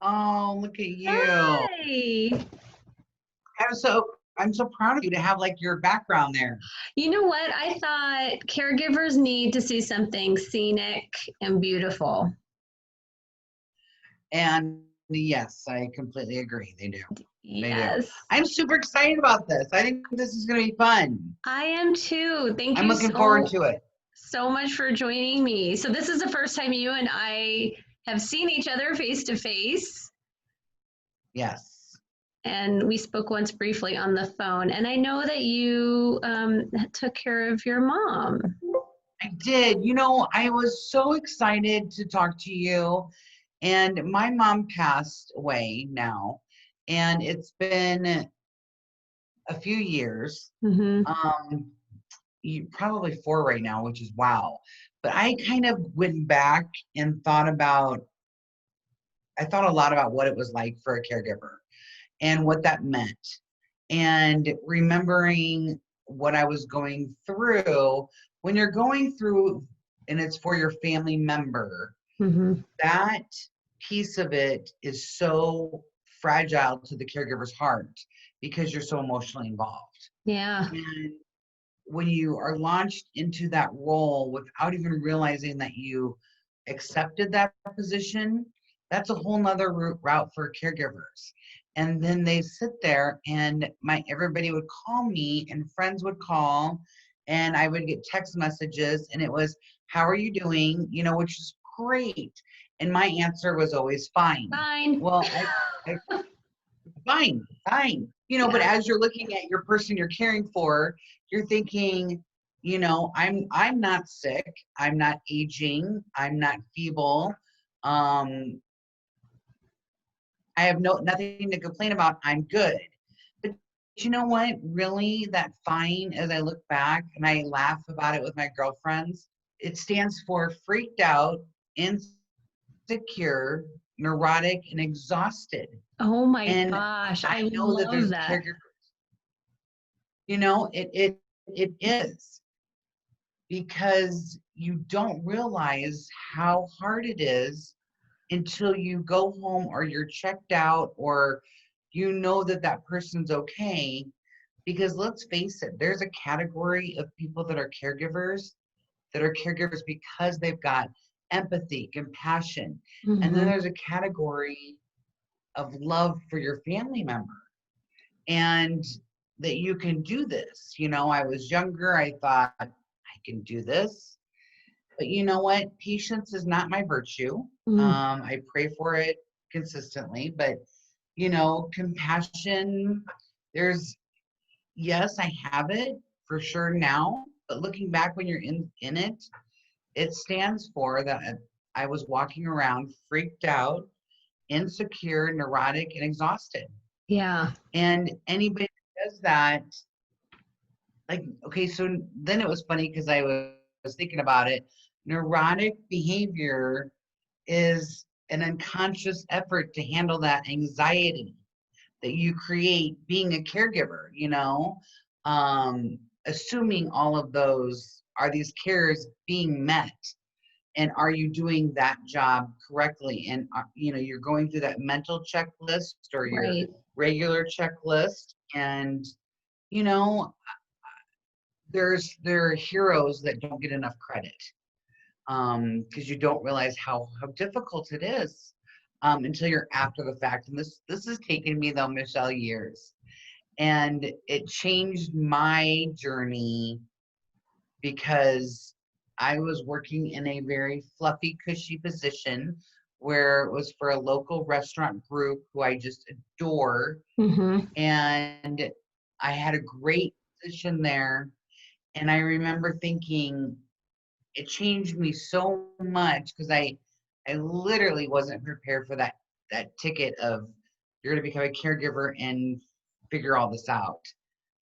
Oh, look at you. Hi. I'm so I'm so proud of you to have like your background there. You know what? I thought caregivers need to see something scenic and beautiful. And yes, I completely agree. They do. They do. Yes, I'm super excited about this. I think this is going to be fun. I am too. Thank I'm you looking forward to it. so much for joining me. So this is the first time you and I have seen each other face to face, Yes, and we spoke once briefly on the phone. And I know that you took care of your mom. I did. You know, I was so excited to talk to you. And my mom passed away now, and it's been a few years. Mm-hmm. Um, probably 4 right now, which is wow. But I kind of went back and I thought a lot about what it was like for a caregiver and what that meant. And remembering what I was going through, when you're going through and it's for your family member, Mm-hmm. that piece of it is so fragile to the caregiver's heart because you're so emotionally involved. Yeah. And when you are launched into that role without even realizing that you accepted that position, that's a whole nother route for caregivers. And then they sit there and my everybody would call me and friends would call and I would get text messages and it was, how are you doing? You know, which is great. And my answer was always fine. Fine. Well, I fine, fine. You know, but Yeah. as you're looking at your person you're caring for, you're thinking, you know, I'm not sick, I'm not aging, I'm not feeble. Um, I have nothing to complain about. I'm good. But you know what? Really, that fine, as I look back and I laugh about it with my girlfriends, it stands for freaked out, insecure, neurotic, and exhausted. Oh my And gosh, I I know that love there's that. caregivers, you know, it is because you don't realize how hard it is until you go home or you're checked out or you know that that person's okay. Because let's face it, there's a category of people that are caregivers because they've got empathy, compassion. And then Mm-hmm. there's a category of love for your family member. And that you can do this. You know, I was younger, I thought I can do this. But you know what? Patience is not my virtue. Mm. I pray for it consistently, but you know, compassion, there's yes, I have it for sure now, but looking back when you're in it, it stands for that I was walking around freaked out, insecure, neurotic, and exhausted. Yeah. And anybody that does that, like, okay, so then it was funny because I was thinking about it. Neurotic behavior is an unconscious effort to handle that anxiety that you create being a caregiver, you know, assuming all of those are these cares being met and are you doing that job correctly and you know you're going through that mental checklist or your Right. regular checklist and you know there are heroes that don't get enough credit because you don't realize how difficult it is until you're after the fact. And this has taken me though, Michelle, years, and it changed my journey because I was working in a very fluffy, cushy position where it was for a local restaurant group who I just adore, Mm-hmm. and I had a great position there. And I remember thinking, it changed me so much because I literally wasn't prepared for that ticket of you're going to become a caregiver and figure all this out.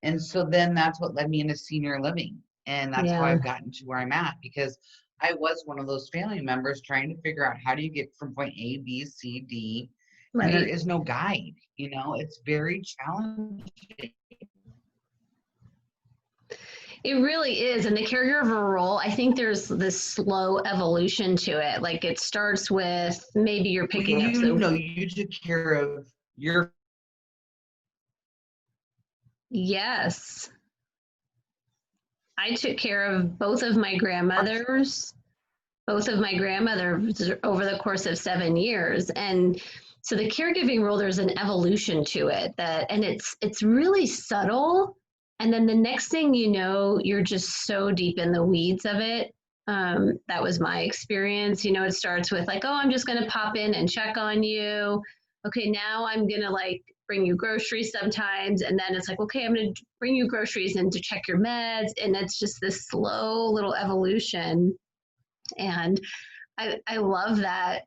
And so then that's what led me into senior living. And that's how Yeah. I've gotten to where I'm at because I was one of those family members trying to figure out how do you get from point A, B, C, D, and there Right. is no guide, you know, it's very challenging. It really is. And the caregiver role, I think there's this slow evolution to it. Like it starts with maybe you're Well, picking up the, you took care of your. yes, I took care of both of my grandmothers over the course of 7 years. And so the caregiving role, there's an evolution to it and it's really subtle. And then the next thing you know, you're just so deep in the weeds of it. That was my experience. It starts with like, oh, I'm just going to pop in and check on you. Okay, now I'm going to like bring you groceries sometimes. And then it's like, okay, I'm going to bring you groceries and to check your meds. And it's just this slow little evolution. And I love that.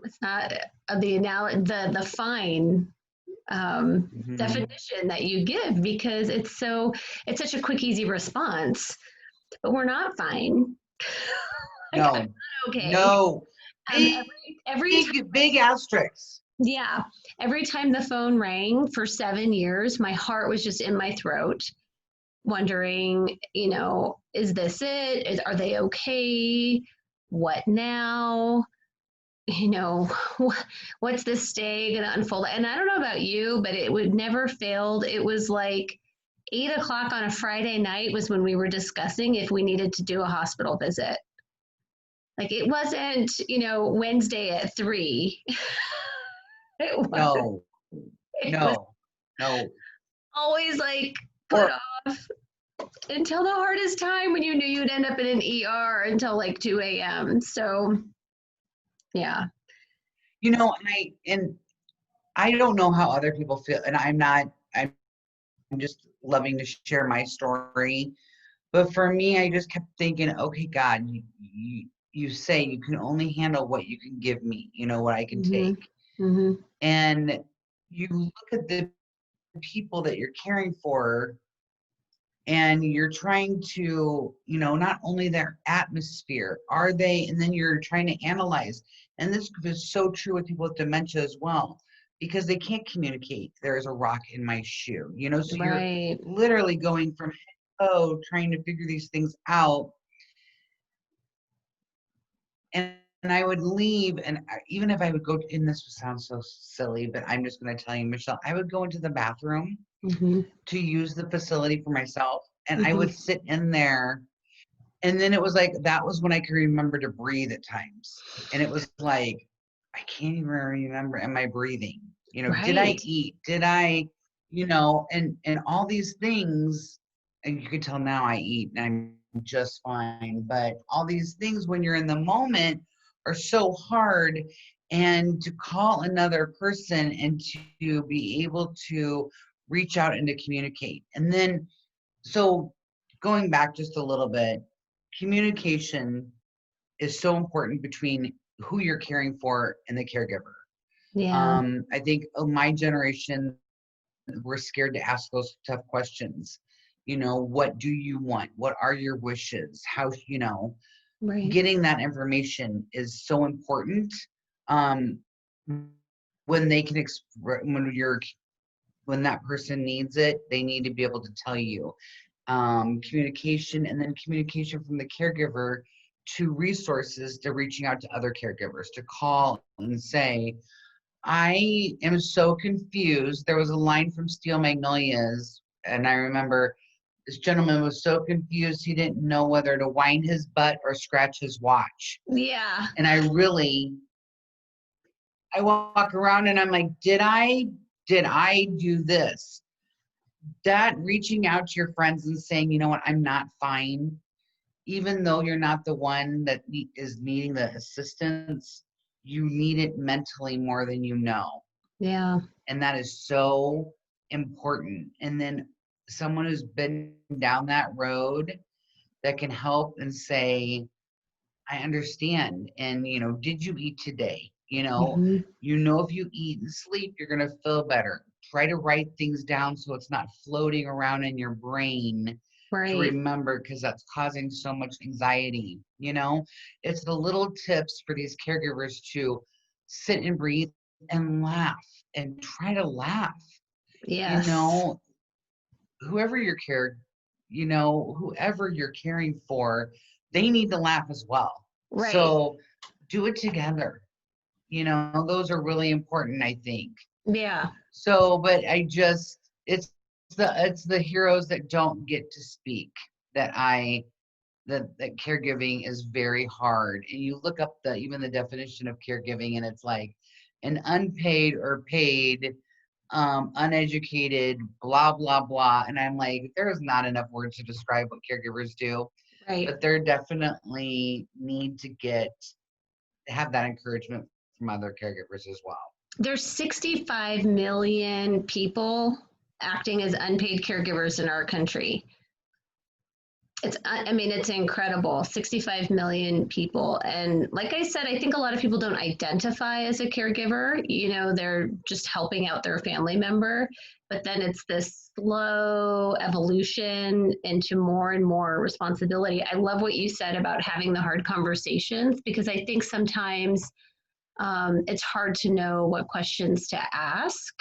It's not the fine definition that you give because it's such a quick, easy response. But we're not fine. Like, I'm No, not okay. no, big, Every time, big asterisks. yeah, every time the phone rang for 7 years, my heart was just in my throat, wondering, is this it? Are they okay? What now? you know, what's this day going to unfold? And I don't know about you, but it would never failed. It was like 8 o'clock on a Friday night was when we were discussing if we needed to do a hospital visit. Like it wasn't, Wednesday at 3. It was, No, it was no, no. always like put off until the hardest time when you knew you'd end up in an ER until like 2 a.m. So, yeah. And I don't know how other people feel, and I'm just loving to share my story. But for me, I just kept thinking, okay, God, you say you can only handle what you can give me, what I can Mm-hmm. take. Mm-hmm. And you look at the people that you're caring for, and you're trying to, not only their atmosphere, are they, and then you're trying to analyze. And this is so true with people with dementia as well, because they can't communicate. There's a rock in my shoe, so you're Right. literally going from trying to figure these things out. And I would leave, and even if I would go in, this sounds so silly, but I'm just going to tell you, Michelle, I would go into the bathroom Mm-hmm. to use the facility for myself, and I Mm-hmm. would sit in there. And then it was like, that was when I could remember to breathe at times. And it was like, I can't even remember, am I breathing? Did I Right. eat? Did I, and all these things, and you can tell now I eat and I'm just fine. But all these things when you're in the moment are so hard. And to call another person and to be able to reach out and to communicate. And then, so going back just a little bit, communication is so important between who you're caring for and the caregiver. Yeah. I think my generation, we're scared to ask those tough questions. What do you want? What are your wishes? How, Right. getting that information is so important. Um, when they can when that person needs it, they need to be able to tell you. Communication, and then communication from the caregiver to resources, to reaching out to other caregivers, to call and say, I am so confused. There was a line from Steel Magnolias, and I remember this gentleman was so confused he didn't know whether to wind his butt or scratch his watch. Yeah. And I walk around and I'm like, did I do this? That reaching out to your friends and saying, you know what, I'm not fine, even though you're not the one that is needing the assistance, you need it mentally more than you know. Yeah. And that is so important. And then someone who's been down that road that can help and say, I understand. And, did you eat today? Mm-hmm. If you eat and sleep, you're going to feel better. Try to write things down so it's not floating around in your brain to Right. remember, because that's causing so much anxiety. It's the little tips for these caregivers to sit and breathe and laugh and try to laugh. you Yes. know whoever you're whoever you're caring for, they need to laugh as well. Right. So do it together. Those are really important, I think. Yeah. So, but it's the heroes that don't get to speak that caregiving is very hard. And you look up even the definition of caregiving, and it's like an unpaid or paid, uneducated, blah, blah, blah. And I'm like, there's not enough words to describe what caregivers do, Right. but they're definitely need to have that encouragement from other caregivers as well. There's 65 million people acting as unpaid caregivers in our country. It's incredible. 65 million people. And like I said, I think a lot of people don't identify as a caregiver. They're just helping out their family member. But then it's this slow evolution into more and more responsibility. I love what you said about having the hard conversations, because I think sometimes it's hard to know what questions to ask,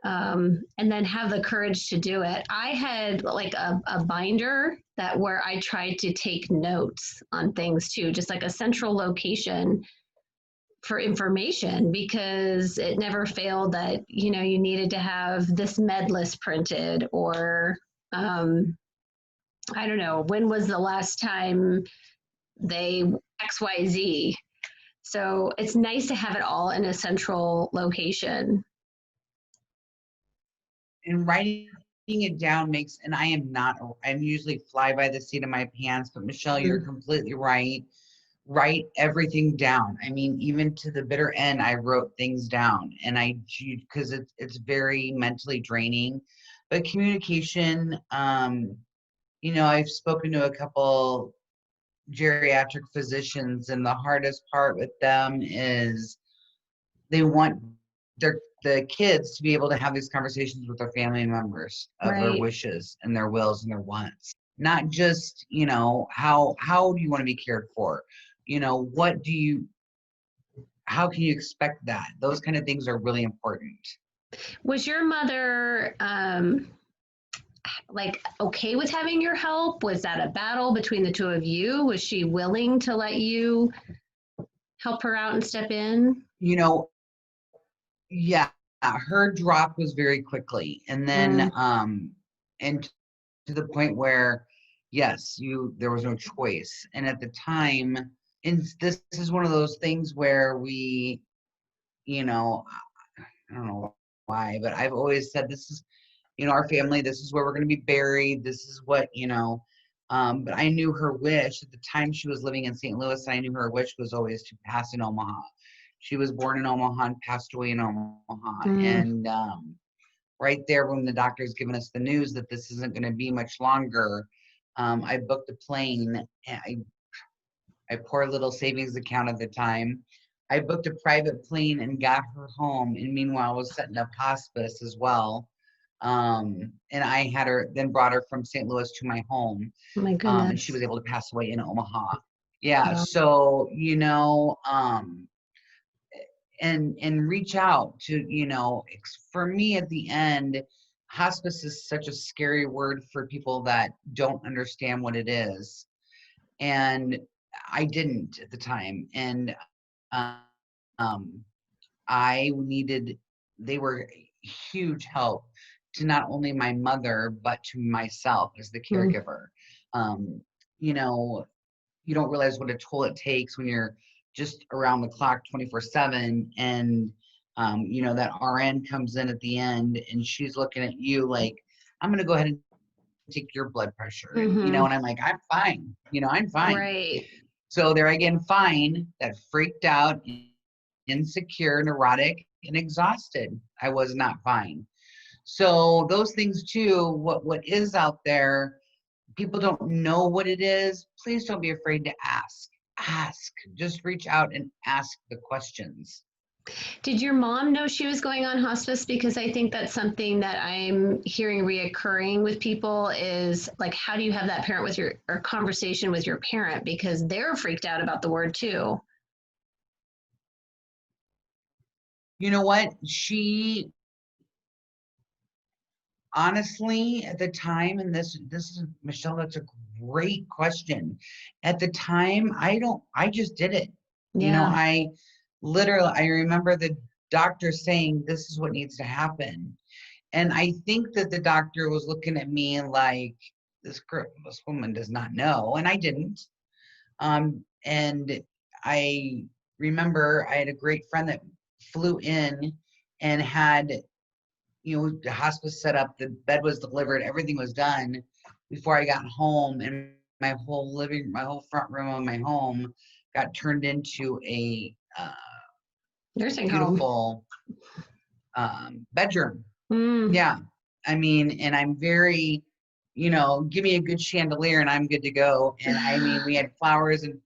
and then have the courage to do it. I had like a binder where I tried to take notes on things too, just like a central location for information, because it never failed that you needed to have this med list printed, or I don't know, when was the last time they XYZ. So it's nice to have it all in a central location. And writing it down and I'm usually fly by the seat of my pants, but Michelle, you're completely right. Write everything down. I mean, even to the bitter end, I wrote things down, and because it's very mentally draining. But communication, I've spoken to a couple geriatric physicians, and the hardest part with them is they want the kids to be able to have these conversations with their family members of their Right. wishes and their wills and their wants. Not just, how do you want to be cared for? How can you expect that? Those kind of things are really important. Was your mother like okay with having your help? Was that a battle between the two of you? Was she willing to let you help her out and step in? Yeah, her drop was very quickly. And then, and to the point where, yes, there was no choice. And at the time, and this is one of those things where I don't know why, but I've always said this is, our family, this is where we're going to be buried. This is what, but I knew her wish at the time. She was living in St. Louis, and I knew her wish was always to pass in Omaha. She was born in Omaha and passed away in Omaha. And right there, when the doctor's given us the news that this isn't going to be much longer, I booked a plane. I poor little savings account at the time. I booked a private plane and got her home. And meanwhile, I was setting up hospice as well. And I had her, then brought her from St. Louis to my home. Oh my And she goodness. was able to pass away in Omaha. Yeah. Wow. So, and reach out to, for me at the end, hospice is such a scary word for people that don't understand what it is. And I didn't at the time. And um, they were huge help to not only my mother, but to myself as the caregiver. You don't realize what a toll it takes when you're just around the clock 24/7. And, that RN comes in at the end, and she's looking at you like, I'm going to go ahead and take your blood pressure. And I'm like, I'm fine. I'm fine. Right. So there again, fine, that freaked out, insecure, neurotic, and exhausted. I was not fine. So those things too, what is out there, people don't know what it is. Please don't be afraid to ask. Just reach out and ask the questions. Did your mom know she was going on hospice? Because I think that's something that I'm hearing reoccurring with people is like, how do you have that parent or conversation with your parent? Because they're freaked out about the word too. You know what? honestly, at the time, and this is Michelle, that's a great question. At the time, I just did it. Yeah. I remember the doctor saying, this is what needs to happen. And I think that the doctor was looking at me like, this woman does not know, and I didn't. And I remember I had a great friend that flew in and had, the hospice set up, the bed was delivered, everything was done before I got home, and my whole front room of my home got turned into a Nursing home. beautiful bedroom. Mm. Yeah. I mean, and I'm very, give me a good chandelier and I'm good to go. And I mean, we had flowers and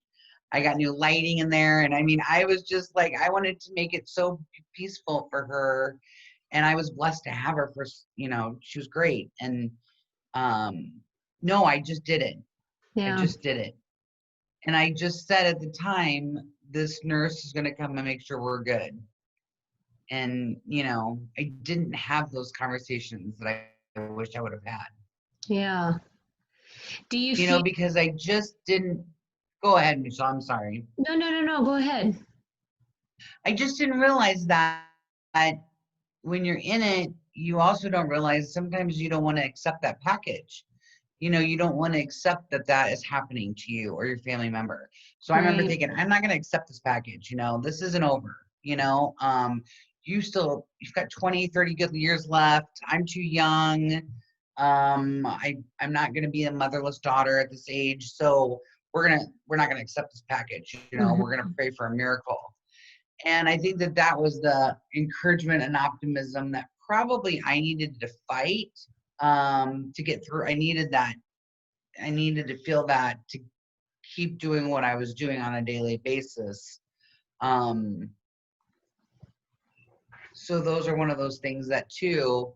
I got new lighting in there. And I mean, I was just like, I wanted to make it so peaceful for her. And I was blessed to have her for, she was great. And no, I just did it. I Yeah. just did it. And I just said at the time, this nurse is going to come and make sure we're good. And, I didn't have those conversations that I wish I would have had. Yeah. Do you feel? Because I just didn't. Go ahead, Michelle. I'm sorry. No. Go ahead. I just didn't realize that when you're in it, you also don't realize sometimes you don't want to accept that package. You don't want to accept that that is happening to you or your family member. So I remember Right. thinking, I'm not going to accept this package. This isn't over. You've got 20, 30 good years left. I'm too young. I'm not going to be a motherless daughter at this age. So we're not going to accept this package. We're going to pray for a miracle. And I think that that was the encouragement and optimism that probably I needed to fight to get through. I needed that. I needed to feel that to keep doing what I was doing on a daily basis. So those are one of those things that too,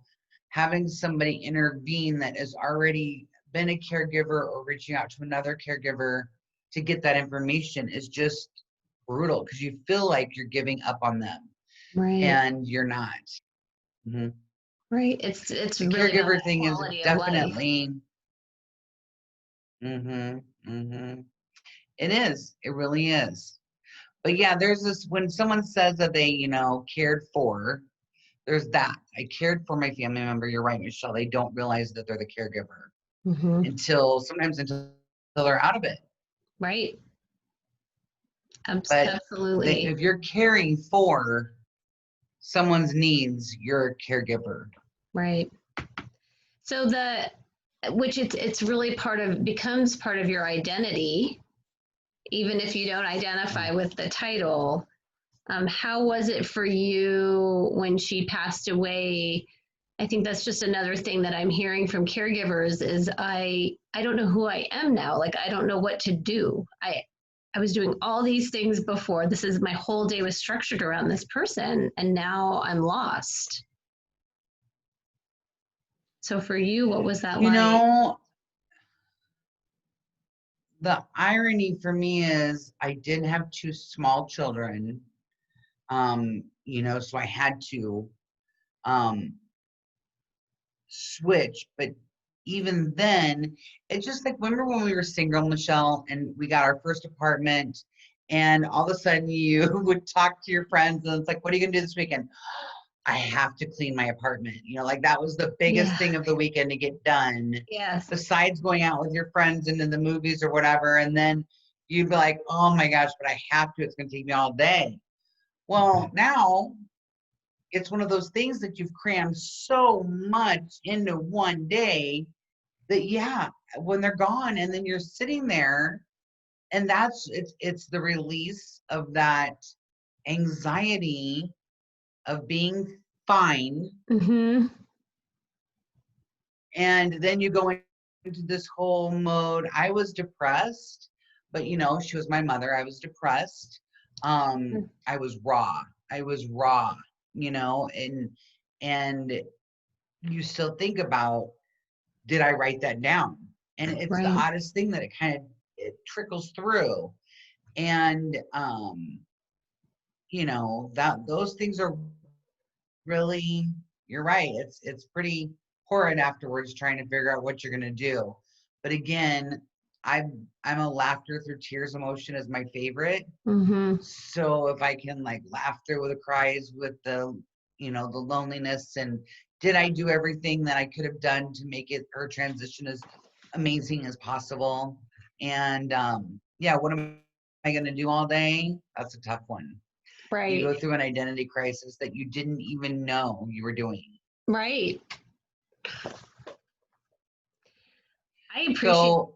having somebody intervene that has already been a caregiver or reaching out to another caregiver to get that information is just brutal because you feel like you're giving up on them. Right. And you're not. Mm-hmm. Right. It's The really about caregiver thing is quality of life. definitely. Mm-hmm, mm-hmm. It is. It really is. But yeah, there's this when someone says that they, cared for, there's that. I cared for my family member. You're right, Michelle. They don't realize that they're the caregiver until they're out of it. Right. But Absolutely. if you're caring for someone's needs, you're a caregiver. Right. So which it's really becomes part of your identity, even if you don't identify with the title. How was it for you when she passed away? I think that's just another thing that I'm hearing from caregivers is I don't know who I am now. Like I don't know what to do. I was doing all these things before. This is my whole day was structured around this person and now I'm lost. So for you, what was that like? The irony for me is I did have two small children. So I had to switch, but even then, it's just like remember when we were single, Michelle, and we got our first apartment, and all of a sudden you would talk to your friends, and it's like, what are you gonna do this weekend? I have to clean my apartment. Like that was the biggest thing of the weekend to get done. Yes. Besides going out with your friends and in the movies or whatever, and then you'd be like, oh my gosh, but I have to. It's gonna take me all day. Well, now it's one of those things that you've crammed so much into one day that when they're gone and then you're sitting there and it's the release of that anxiety of being fine. Mm-hmm. And then you go into this whole mode. I was depressed, but she was my mother. I was depressed. I was raw. And you still think about, did I write that down? And it's the oddest thing that it trickles through. And those things are really, you're right. It's pretty horrid afterwards trying to figure out what you're going to do. But again, I'm a laughter through tears emotion is my favorite. Mm-hmm. So if I can like laugh through the cries with the, you know, the loneliness, and did I do everything that I could have done to make it her transition as amazing as possible? And yeah, what am I going to do all day? That's a tough one. You Right. go through an identity crisis that you didn't even know you were doing. Right. I appreciate So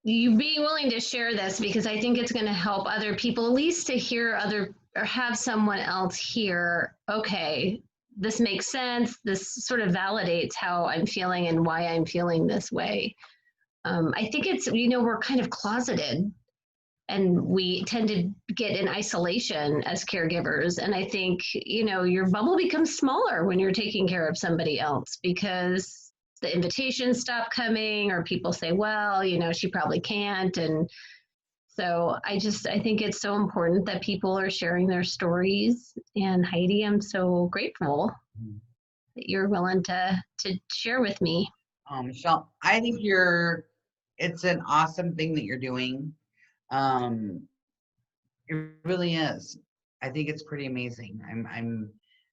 you being willing to share this, because I think it's going to help other people, at least to hear other or have someone else hear, okay, this makes sense. This sort of validates how I'm feeling and why I'm feeling this way. I think it's, you know, we're kind of closeted and we tend to get in isolation as caregivers. And I think, you know, your bubble becomes smaller when you're taking care of somebody else, because the invitations stop coming, or people say, well, you know, she probably can't. And so I think it's so important that people are sharing their stories. And Heidi, I'm so grateful that you're willing to share with me. Michelle, I think it's an awesome thing that you're doing. Um, it really is. I think it's pretty amazing.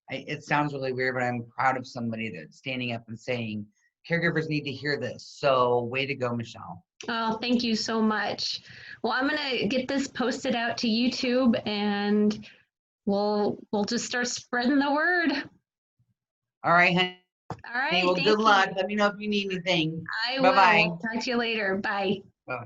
It sounds really weird, but I'm proud of somebody that's standing up and saying caregivers need to hear this. So way to go, Michelle. Oh, thank you so much. Well, I'm gonna get this posted out to YouTube, and we'll just start spreading the word. All right, honey. All right, Well, thank good you. luck. Let me know if you need anything. I will. Bye-bye. Talk to you later. Bye. Bye.